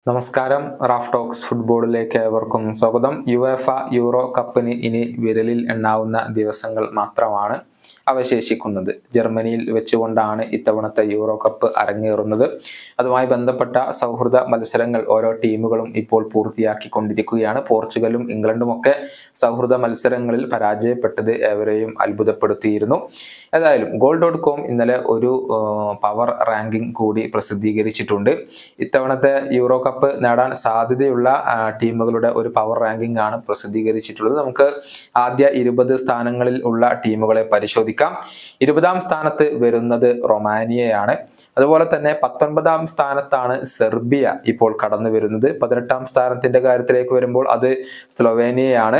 നമസ്കാരം. Raf talks ഫുട്ബോളിലേക്ക് ഏവർക്കും സ്വാഗതം. യുവേഫ യൂറോ കപ്പിന് ഇനി വിരലിൽ എണ്ണാവുന്ന ദിവസങ്ങൾ മാത്രമാണ് അവശേഷിക്കുന്നത്. ജർമ്മനിയിൽ വെച്ചുകൊണ്ടാണ് ഇത്തവണത്തെ യൂറോ കപ്പ് അരങ്ങേറുന്നത്. അതുമായി ബന്ധപ്പെട്ട സൗഹൃദ മത്സരങ്ങൾ ഓരോ ടീമുകളും ഇപ്പോൾ പൂർത്തിയാക്കിക്കൊണ്ടിരിക്കുകയാണ്. പോർച്ചുഗലും ഇംഗ്ലണ്ടും ഒക്കെ സൗഹൃദ മത്സരങ്ങളിൽ പരാജയപ്പെട്ടത് ഏവരെയും അത്ഭുതപ്പെടുത്തിയിരുന്നു. ഏതായാലും goal.com ഇന്നലെ ഒരു പവർ റാങ്കിംഗ് കൂടി പ്രസിദ്ധീകരിച്ചിട്ടുണ്ട്. ഇത്തവണത്തെ യൂറോ കപ്പ് നേടാൻ സാധ്യതയുള്ള ടീമുകളുടെ ഒരു പവർ റാങ്കിംഗ് ആണ് പ്രസിദ്ധീകരിച്ചിട്ടുള്ളത്. നമുക്ക് ആദ്യ 20 സ്ഥാനങ്ങളിൽ ഉള്ള ടീമുകളെ പരിശോധിക്കാം. 20-ാം സ്ഥാനത്ത് വരുന്നത് റൊമാനിയയാണ്. അതുപോലെ തന്നെ 19-ാം സ്ഥാനത്താണ് സെർബിയ ഇപ്പോൾ കടന്നു വരുന്നത്. 18-ാം സ്ഥാനത്തിന്റെ കാര്യത്തിലേക്ക് വരുമ്പോൾ അത് സ്ലൊവേനിയയാണ്.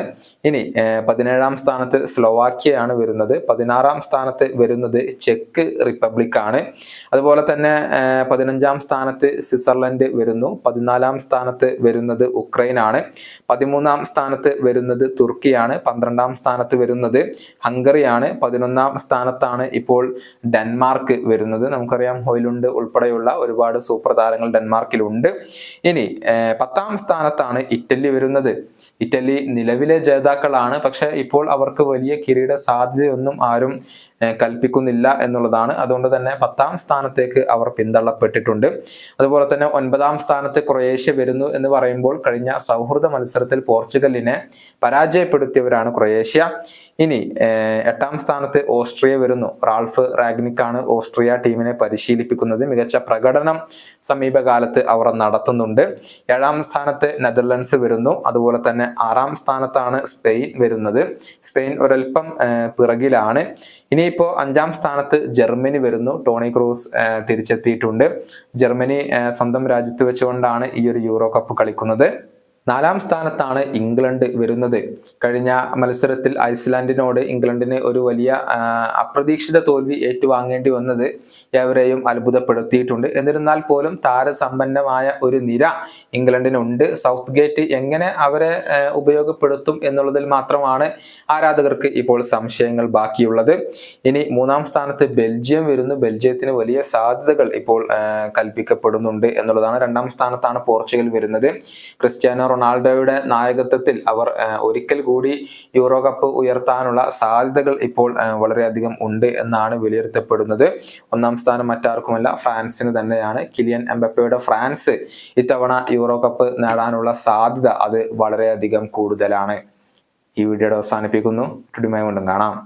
ഇനി 17-ാം സ്ഥാനത്ത് സ്ലോവാക്യയാണ് വരുന്നത്. 16-ാം സ്ഥാനത്ത് വരുന്നത് ചെക്ക് റിപ്പബ്ലിക് ആണ്. അതുപോലെ തന്നെ 15-ാം സ്ഥാനത്ത് സ്വിറ്റ്സർലൻഡ് വരുന്നു. 14-ാം സ്ഥാനത്ത് വരുന്നത് ഉക്രൈനാണ്. 13-ാം സ്ഥാനത്ത് വരുന്നത് തുർക്കിയാണ്. 12-ാം സ്ഥാനത്ത് വരുന്നത് ഹംഗറിയാണ്. 11-ാം സ്ഥാനത്താണ് ഇപ്പോൾ ഡെൻമാർക്ക് വരുന്നത്. നമുക്കറിയാം ഹോയ്ലുണ്ട് ഉൾപ്പെടെയുള്ള ഒരുപാട് സൂപ്പർ താരങ്ങൾ ഡെൻമാർക്കിലുണ്ട്. ഇനി 10-ാം സ്ഥാനത്താണ് ഇറ്റലി വരുന്നത്. ഇറ്റലി നിലവിലെ ജേതാക്കളാണ്. പക്ഷെ ഇപ്പോൾ അവർക്ക് വലിയ കിരീട സാധ്യതയൊന്നും ആരും കൽപ്പിക്കുന്നില്ല എന്നുള്ളതാണ്. അതുകൊണ്ട് തന്നെ 10-ാം സ്ഥാനത്തേക്ക് അവർ പിന്തള്ളപ്പെട്ടിട്ടുണ്ട്. അതുപോലെ തന്നെ 9-ാം സ്ഥാനത്ത് ക്രൊയേഷ്യ വരുന്നു എന്ന് പറയുമ്പോൾ കഴിഞ്ഞ സൗഹൃദ മത്സരത്തിൽ പോർച്ചുഗലിനെ പരാജയപ്പെടുത്തിയവരാണ് ക്രൊയേഷ്യ. ഇനി 8-ാം സ്ഥാനത്ത് ഓസ്ട്രിയ വരുന്നു. റാൾഫ് റാഗ്നിക്കാണ് ഓസ്ട്രിയ ടീമിനെ പരിശീലിപ്പിക്കുന്നത്. മികച്ച പ്രകടനം സമീപകാലത്ത് അവർ നടത്തുന്നുണ്ട്. 7-ാം സ്ഥാനത്ത് നെതർലൻഡ്സ് വരുന്നു. അതുപോലെ തന്നെ 6-ാം സ്ഥാനത്താണ് സ്പെയിൻ വരുന്നത്. സ്പെയിൻ ഒരൽപ്പം പിറകിലാണ്. ഇനിയിപ്പോ 5-ാം സ്ഥാനത്ത് ജർമ്മനി വരുന്നു. Toni Kroos തിരിച്ചെത്തിയിട്ടുണ്ട്. ജർമ്മനി സ്വന്തം രാജ്യത്ത് വെച്ചുകൊണ്ടാണ് ഈ ഒരു യൂറോ കപ്പ് കളിക്കുന്നത്. 4-ാം സ്ഥാനത്താണ് ഇംഗ്ലണ്ട് വരുന്നത്. കഴിഞ്ഞ മത്സരത്തിൽ ഐസ്ലാൻഡിനോട് ഇംഗ്ലണ്ടിന് ഒരു വലിയ അപ്രതീക്ഷിത തോൽവി ഏറ്റുവാങ്ങേണ്ടി വന്നത് ഏവരെയും അത്ഭുതപ്പെടുത്തിയിട്ടുണ്ട്. എന്നിരുന്നാൽ പോലും താരസമ്പന്നമായ ഒരു നിര ഇംഗ്ലണ്ടിനുണ്ട്. സൗത്ത് ഗേറ്റ് എങ്ങനെ അവരെ ഉപയോഗപ്പെടുത്തും എന്നുള്ളതിൽ മാത്രമാണ് ആരാധകർക്ക് ഇപ്പോൾ സംശയങ്ങൾ ബാക്കിയുള്ളത്. ഇനി 3-ാം സ്ഥാനത്ത് ബെൽജിയം വരുന്നു. ബെൽജിയത്തിന് വലിയ സാധ്യതകൾ ഇപ്പോൾ കൽപ്പിക്കപ്പെടുന്നുണ്ട് എന്നുള്ളതാണ്. 2-ാം സ്ഥാനത്താണ് പോർച്ചുഗൽ വരുന്നത്. ക്രിസ്ത്യാനോ റൊണാൾഡോയുടെ നായകത്വത്തിൽ അവർ ഒരിക്കൽ കൂടി യൂറോ കപ്പ് ഉയർത്താനുള്ള സാധ്യതകൾ ഇപ്പോൾ വളരെയധികം ഉണ്ട് എന്നാണ് വിലയിരുത്തപ്പെടുന്നത്. 1-ാം സ്ഥാനം മറ്റാർക്കുമല്ല, ഫ്രാൻസിന് തന്നെയാണ്. കിലിയൻ എംബപ്പയുടെ ഫ്രാൻസ് ഇത്തവണ യൂറോ കപ്പ് നേടാനുള്ള സാധ്യത അത് വളരെയധികം കൂടുതലാണ്. ഈ വീഡിയോയുടെ അവസാനിപ്പിക്കുന്നു. വീണ്ടും കാണാം.